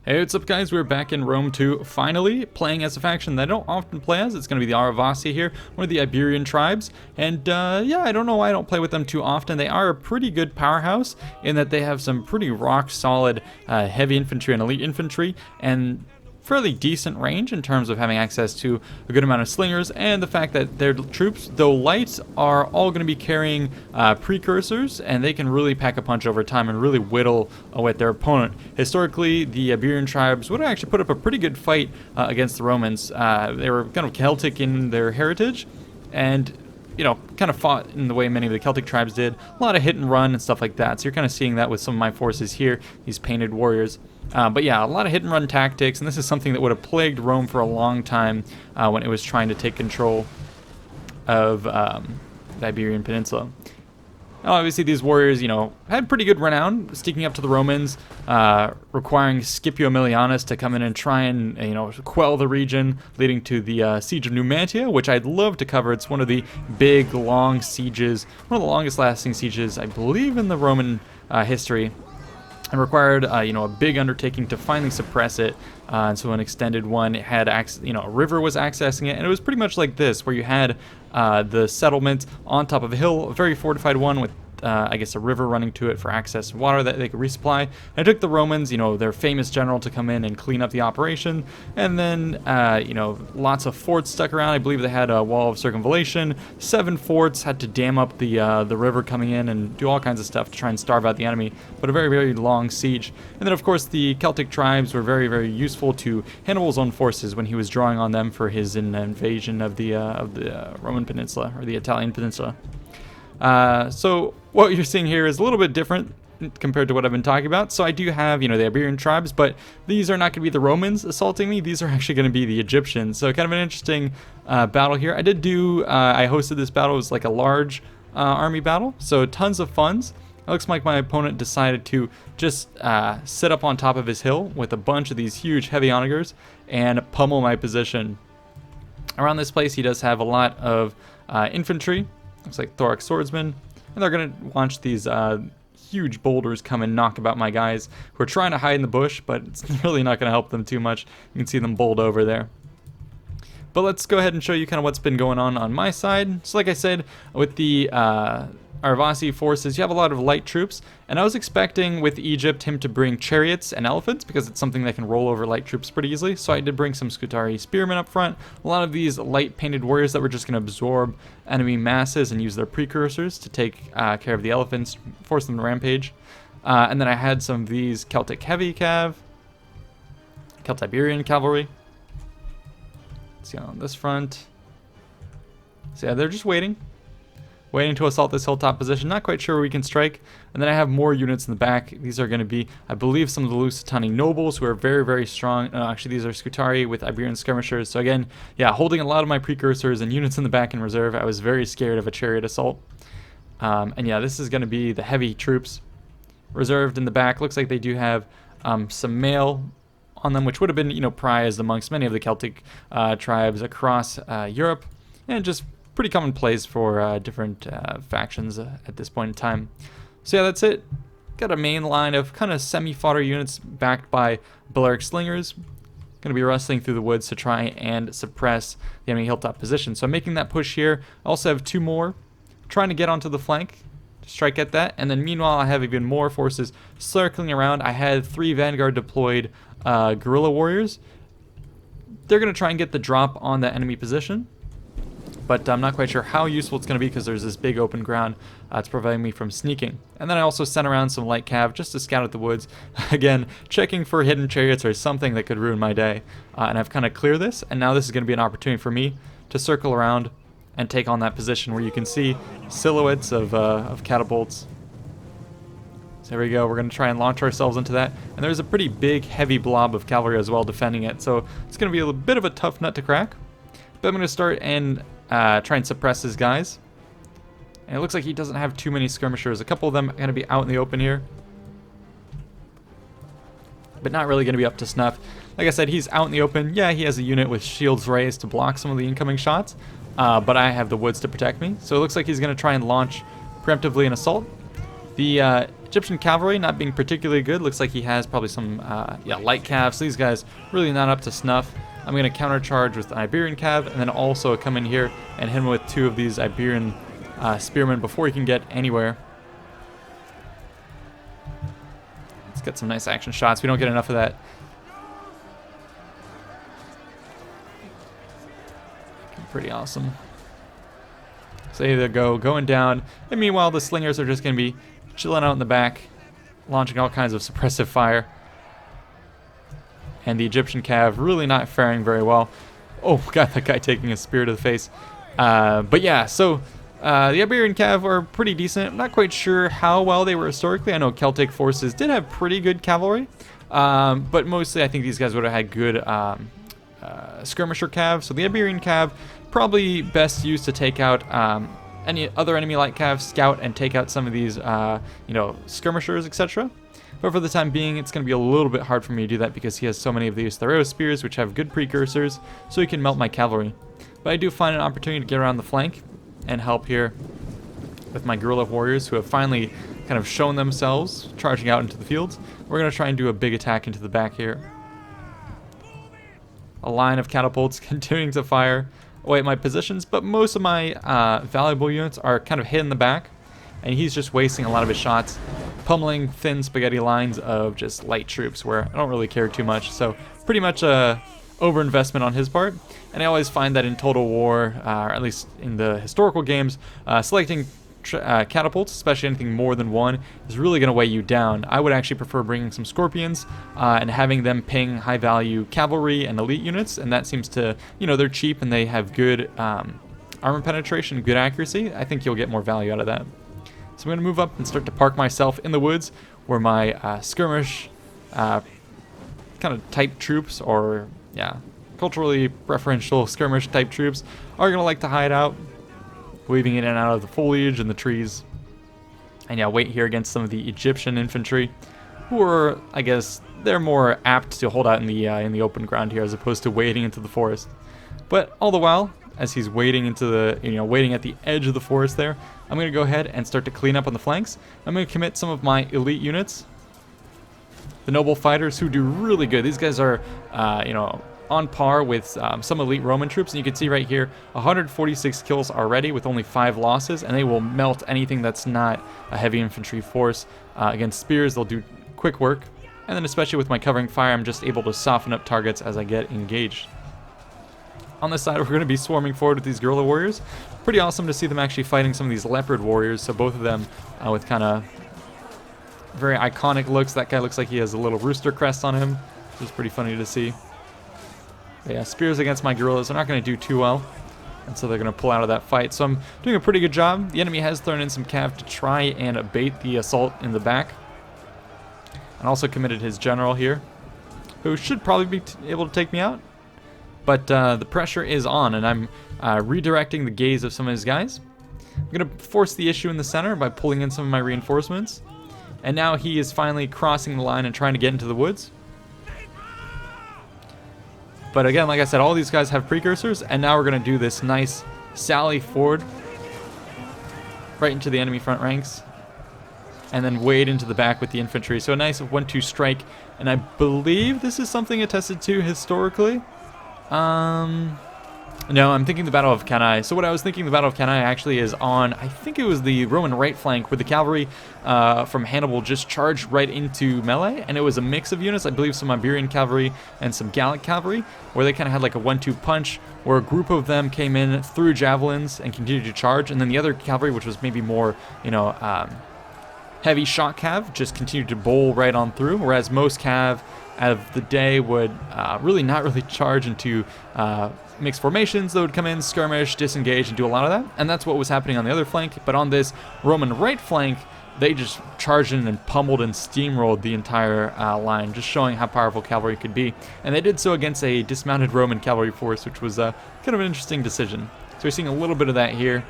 Hey, what's up guys? We're back in Rome 2, finally, playing as a faction that I don't often play as. It's going to be the Arevaci here, one of the Iberian tribes. And yeah, I don't know why I don't play with them too often. They are a pretty good powerhouse in that they have some pretty rock-solid heavy infantry and elite infantry, and fairly decent range in terms of having access to a good amount of slingers, and the fact that their troops, though light, are all going to be carrying precursors, and they can really pack a punch over time and really whittle away at their opponent. Historically, the Iberian tribes would actually put up a pretty good fight against the Romans. They were kind of Celtic in their heritage, and kind of fought in the way many of the Celtic tribes did. A lot of hit and run and stuff like that. So you're kind of seeing that with some of my forces here, these painted warriors. But yeah, a lot of hit and run tactics, and this is something that would have plagued Rome for a long time when it was trying to take control of the Iberian Peninsula. Now, obviously, these warriors, had pretty good renown, sticking up to the Romans, requiring Scipio Aemilianus to come in and try and, quell the region, leading to the Siege of Numantia, which I'd love to cover. It's one of the big, long sieges, one of the longest-lasting sieges, I believe, in the Roman history, and required, a big undertaking to finally suppress it. And so an extended one, it had, a river was accessing it, and it was pretty much like this, where you had the settlement on top of a hill, a very fortified one with, I guess, a river running to it for access to water that they could resupply. And it took the Romans, their famous general, to come in and clean up the operation. And then, lots of forts stuck around. I believe they had a wall of circumvallation. 7 forts, had to dam up the river coming in and do all kinds of stuff to try and starve out the enemy. But a very, very long siege. And then, of course, the Celtic tribes were very, very useful to Hannibal's own forces when he was drawing on them for his invasion of the Roman Peninsula, or the Italian Peninsula. So what you're seeing here is a little bit different compared to what I've been talking about. So I do have, the Iberian tribes, but these are not going to be the Romans assaulting me. These are actually going to be the Egyptians. So kind of an interesting battle here. I hosted this battle. It was like a large army battle, so tons of funds. It looks like my opponent decided to just sit up on top of his hill with a bunch of these huge heavy onagers and pummel my position. Around this place, he does have a lot of infantry. Looks like thorax swordsmen, and they're going to launch these huge boulders, come and knock about my guys who are trying to hide in the bush, but it's really not going to help them too much. You can see them bowled over there. But let's go ahead and show you kind of what's been going on my side. So like I said, with the Arevaci forces, you have a lot of light troops, and I was expecting with Egypt him to bring chariots and elephants because it's something that can roll over light troops pretty easily. So I did bring some Scutari spearmen up front, a lot of these light painted warriors that were just going to absorb enemy masses and use their precursors to take care of the elephants, force them to rampage. And then I had some of these Celtic heavy cav, Celtiberian cavalry. Let's see on this front. So yeah, they're just waiting to assault this hilltop position. Not quite sure where we can strike. And then I have more units in the back. These are going to be, I believe, some of the Lusitani nobles who are very, very strong. Actually, these are Scutari with Iberian skirmishers. So again, yeah, holding a lot of my precursors and units in the back in reserve. I was very scared of a chariot assault. And yeah, this is going to be the heavy troops reserved in the back. Looks like they do have some mail on them, which would have been, prized amongst many of the Celtic tribes across Europe, and just pretty commonplace for different factions at this point in time. So yeah, that's it. Got a main line of kind of semi-fodder units backed by Balearic slingers. Going to be rustling through the woods to try and suppress the enemy hilltop position. So I'm making that push here. I also have 2 more trying to get onto the flank to strike at that. And then meanwhile, I have even more forces circling around. I had 3 Vanguard deployed guerrilla warriors. They're going to try and get the drop on the enemy position, but I'm not quite sure how useful it's going to be because there's this big open ground it's preventing me from sneaking. And then I also sent around some light cav just to scout out the woods, again checking for hidden chariots or something that could ruin my day. And I've kind of cleared this, and now this is going to be an opportunity for me to circle around and take on that position where you can see silhouettes of catapults. So there we go. We're going to try and launch ourselves into that. And there's a pretty big, heavy blob of cavalry as well defending it. So it's going to be a bit of a tough nut to crack. But I'm going to start and try and suppress his guys. And it looks like he doesn't have too many skirmishers. A couple of them are going to be out in the open here, but not really going to be up to snuff. Like I said, he's out in the open. Yeah, he has a unit with shields raised to block some of the incoming shots, but I have the woods to protect me. So it looks like he's going to try and launch preemptively an assault. The Egyptian cavalry not being particularly good. Looks like he has probably some light calves. So these guys really not up to snuff. I'm going to countercharge with an Iberian cav, and then also come in here and hit him with 2 of these Iberian spearmen before he can get anywhere. Let's get some nice action shots. We don't get enough of that. Pretty awesome. So there they go, going down. And meanwhile, the slingers are just going to be chilling out in the back, launching all kinds of suppressive fire. And the Egyptian cav really not faring very well. Oh, got that guy taking a spear to the face. But yeah, so the Iberian cav are pretty decent. I'm not quite sure how well they were historically. I know Celtic forces did have pretty good cavalry. But mostly I think these guys would have had good skirmisher cav. So the Iberian cav probably best used to take out any other enemy light cav, scout, and take out some of these skirmishers, etc. But for the time being, it's going to be a little bit hard for me to do that because he has so many of these Thoreau spears, which have good precursors, so he can melt my cavalry. But I do find an opportunity to get around the flank and help here with my guerrilla warriors, who have finally kind of shown themselves charging out into the fields. We're going to try and do a big attack into the back here. A line of catapults continuing to fire away at my positions, but most of my valuable units are kind of hit in the back, and he's just wasting a lot of his shots, pummeling thin spaghetti lines of just light troops where I don't really care too much. So pretty much a overinvestment on his part. And I always find that in Total War, or at least in the historical games, selecting catapults, especially anything more than one, is really going to weigh you down. I would actually prefer bringing some scorpions and having them ping high value cavalry and elite units, and that seems to, they're cheap and they have good armor penetration, good accuracy. I think you'll get more value out of that. So I'm going to move up and start to park myself in the woods where my skirmish kind of type troops, or culturally preferential skirmish type troops, are going to like to hide out, weaving in and out of the foliage and the trees. And wait here against some of the Egyptian infantry, who are, I guess, they're more apt to hold out in the open ground here as opposed to wading into the forest. But all the while, as he's wading into the, waiting at the edge of the forest there, I'm going to go ahead and start to clean up on the flanks. I'm going to commit some of my elite units, the noble fighters, who do really good. These guys are, on par with some elite Roman troops, and you can see right here 146 kills already with only 5 losses, and they will melt anything that's not a heavy infantry force. Against spears, they'll do quick work, and then especially with my covering fire, I'm just able to soften up targets as I get engaged. On this side, we're going to be swarming forward with these guerrilla warriors. Pretty awesome to see them actually fighting some of these leopard warriors, so both of them with kind of very iconic looks. That guy looks like he has a little rooster crest on him, which is pretty funny to see. But yeah, spears against my guerrillas are not going to do too well, and so they're going to pull out of that fight. So I'm doing a pretty good job. The enemy has thrown in some cav to try and abate the assault in the back, and also committed his general here, who should probably be able to take me out. But the pressure is on, and I'm redirecting the gaze of some of his guys. I'm going to force the issue in the center by pulling in some of my reinforcements. And now he is finally crossing the line and trying to get into the woods. But again, like I said, all these guys have precursors, and now we're going to do this nice sally forward right into the enemy front ranks, and then wade into the back with the infantry. So a nice 1-2 strike, and I believe this is something attested to historically. No, I'm thinking the Battle of Cannae. So what I was thinking the Battle of Cannae actually is on, I think it was the Roman right flank, where the cavalry from Hannibal just charged right into melee, and it was a mix of units, I believe some Iberian cavalry and some Gallic cavalry, where they kind of had like a 1-2 punch, where a group of them came in, threw javelins, and continued to charge, and then the other cavalry, which was maybe more, heavy shot cav, just continued to bowl right on through, whereas most cav of the day would really not really charge into mixed formations. They would come in, skirmish, disengage, and do a lot of that. And that's what was happening on the other flank. But on this Roman right flank, they just charged in and pummeled and steamrolled the entire line, just showing how powerful cavalry could be. And they did so against a dismounted Roman cavalry force, which was kind of an interesting decision. So we're seeing a little bit of that here.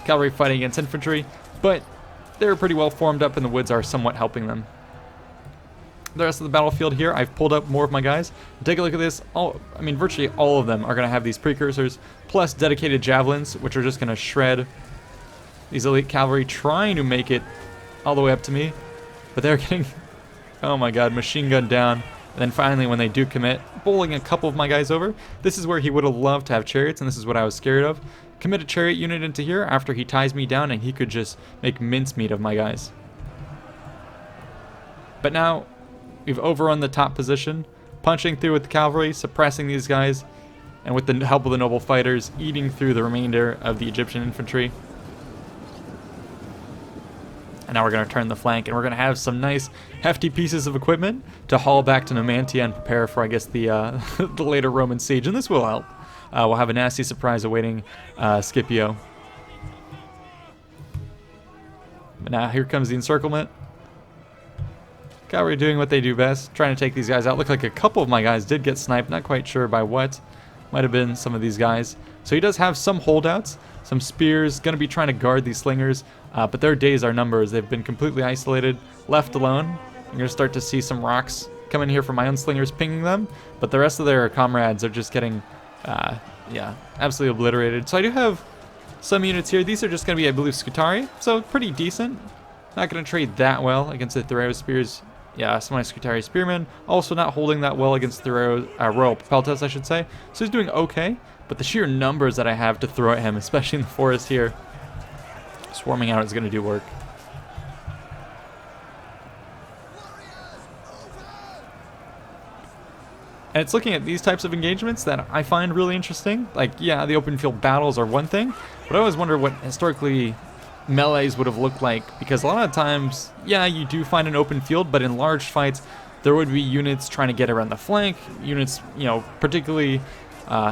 Cavalry fighting against infantry, but they're pretty well formed up, and the woods are somewhat helping them. The rest of the battlefield here, I've pulled up more of my guys. Take a look at this. Virtually all of them are going to have these precursors, plus dedicated javelins, which are just going to shred these elite cavalry, trying to make it all the way up to me. but they're getting, oh my god, machine gunned down. And then finally, when they do commit, bowling a couple of my guys over. This is where he would have loved to have chariots, and this is what I was scared of. Commit a chariot unit into here after he ties me down, and he could just make mincemeat of my guys. But now, we've overrun the top position, punching through with the cavalry, suppressing these guys, and with the help of the noble fighters, eating through the remainder of the Egyptian infantry. And now we're going to turn the flank, and we're going to have some nice, hefty pieces of equipment to haul back to Numantia and prepare for, I guess, the the later Roman siege. And this will help. We'll have a nasty surprise awaiting Scipio. But now here comes the encirclement. Cavalry doing what they do best, trying to take these guys out. Looked like a couple of my guys did get sniped, not quite sure by what. Might have been some of these guys. So he does have some holdouts, some spears, going to be trying to guard these slingers, but their days are numbers. They've been completely isolated, left alone. I'm going to start to see some rocks come in here from my own slingers pinging them, but the rest of their comrades are just getting, yeah, absolutely obliterated. So I do have some units here. These are just going to be, I believe, Scutari, so pretty decent. Not going to trade that well against the Thoreo spears. Yeah, some of my Scutari spearmen. Also not holding that well against the Royal Peltas, I should say. So he's doing okay, but the sheer numbers that I have to throw at him, especially in the forest here, swarming out is going to do work. And it's looking at these types of engagements that I find really interesting. Like, yeah, the open field battles are one thing, but I always wonder what historically melees would have looked like, because a lot of times, yeah, you do find an open field, but in large fights, there would be units trying to get around the flank, units, you know, particularly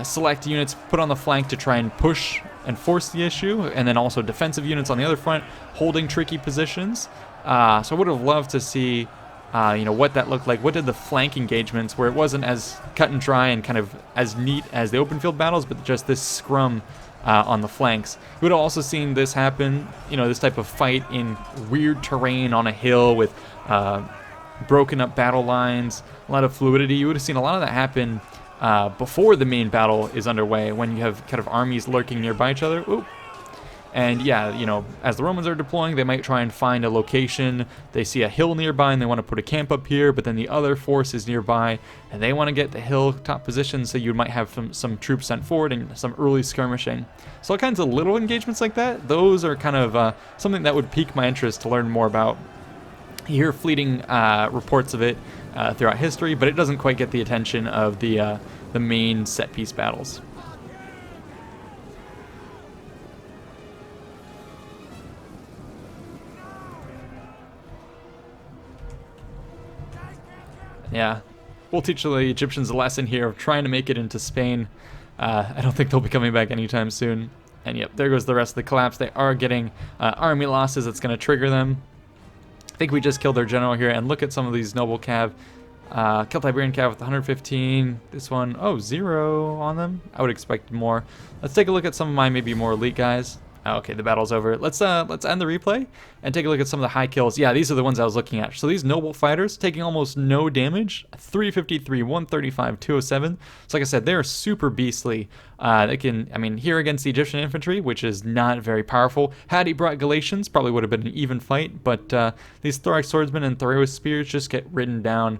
select units put on the flank to try and push and force the issue, and then also defensive units on the other front holding tricky positions. So I would have loved to see, you know, what that looked like. What did the flank engagements, where it wasn't as cut and dry and kind of as neat as the open field battles, but just this scrum on the flanks. We would have also seen this happen, you know, this type of fight in weird terrain on a hill with broken up battle lines, a lot of fluidity. You would have seen a lot of that happen before the main battle is underway, when you have kind of armies lurking nearby each other. Ooh. And yeah, you know, as the Romans are deploying, they might try and find a location. They see a hill nearby and they want to put a camp up here, but then the other force is nearby and they want to get the hilltop position, so you might have some troops sent forward and some early skirmishing. So all kinds of little engagements like that, those are kind of something that would pique my interest to learn more about. You hear fleeting reports of it throughout history, but it doesn't quite get the attention of the main set-piece battles. Yeah, we'll teach the Egyptians a lesson here of trying to make it into Spain. I don't think they'll be coming back anytime soon. And yep, there goes the rest of the collapse. They are getting army losses. That's going to trigger them. I think we just killed their general here. And look at some of these noble cav. Killed Iberian cav with 115. This one, oh, 0 on them. I would expect more. Let's take a look at some of my maybe more elite guys. Oh, okay, the battle's over. Let's end the replay and take a look at some of the high kills. Yeah, these are the ones I was looking at. So these noble fighters taking almost no damage. 353, 135, 207. So like I said, they're super beastly. They can, I mean, here against the Egyptian infantry, which is not very powerful. Had he brought Galatians, probably would have been an even fight. But these thorax swordsmen and Thoreo spears just get ridden down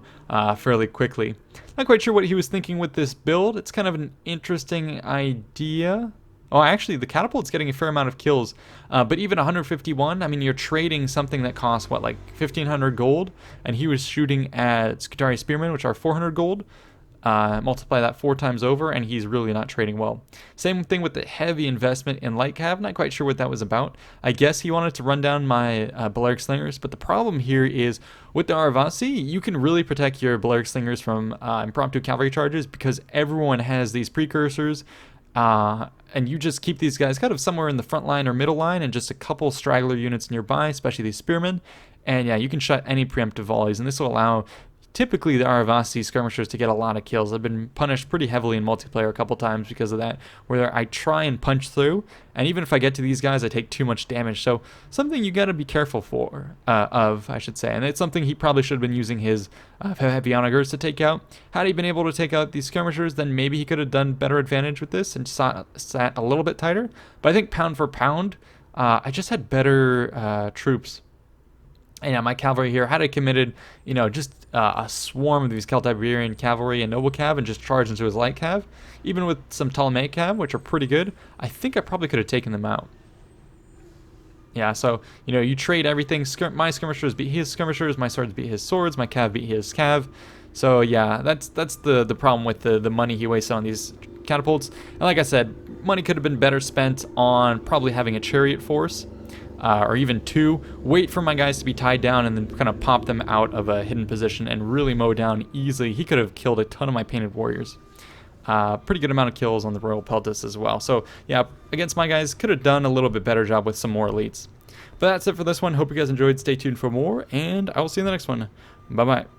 fairly quickly. Not quite sure what he was thinking with this build. It's kind of an interesting idea. Oh, actually, the catapult's getting a fair amount of kills, but even 151, I mean, you're trading something that costs, what, like 1,500 gold, and he was shooting at Scutari Spearmen, which are 400 gold. Multiply that 4 times over, and he's really not trading well. Same thing with the heavy investment in light cav. Not quite sure what that was about. I guess he wanted to run down my Balearic Slingers, but the problem here is with the Arevaci, you can really protect your Balearic Slingers from impromptu cavalry charges, because everyone has these precursors. And you just keep these guys kind of somewhere in the front line or middle line, and just a couple straggler units nearby, especially these spearmen. And yeah, you can shut any preemptive volleys, and this will allow typically the Arevaci skirmishers to get a lot of kills. I've been punished pretty heavily in multiplayer a couple times because of that, where I try and punch through, and even if I get to these guys, I take too much damage. So something you got to be careful of, I should say. And it's something he probably should have been using his heavy onagers to take out. Had he been able to take out these skirmishers, then maybe he could have done better advantage with this and sat a little bit tighter. But I think pound for pound, I just had better troops. And yeah, my cavalry here had I committed, just a swarm of these Celtiberian cavalry and noble cav and just charged into his light cav, even with some Ptolemaic cav, which are pretty good, I think I probably could have taken them out. Yeah, so, you trade everything. My skirmishers beat his skirmishers, my swords beat his swords, my cav beat his cav. So, yeah, that's the problem with the money he wasted on these catapults. And like I said, money could have been better spent on probably having a chariot force, or even two. Wait for my guys to be tied down and then kind of pop them out of a hidden position and really mow down easily. He could have killed a ton of my painted warriors. Pretty good amount of kills on the Royal Peltas as well. So yeah, against my guys, could have done a little bit better job with some more elites. But that's it for this one. Hope you guys enjoyed. Stay tuned for more, and I will see you in the next one. Bye-bye.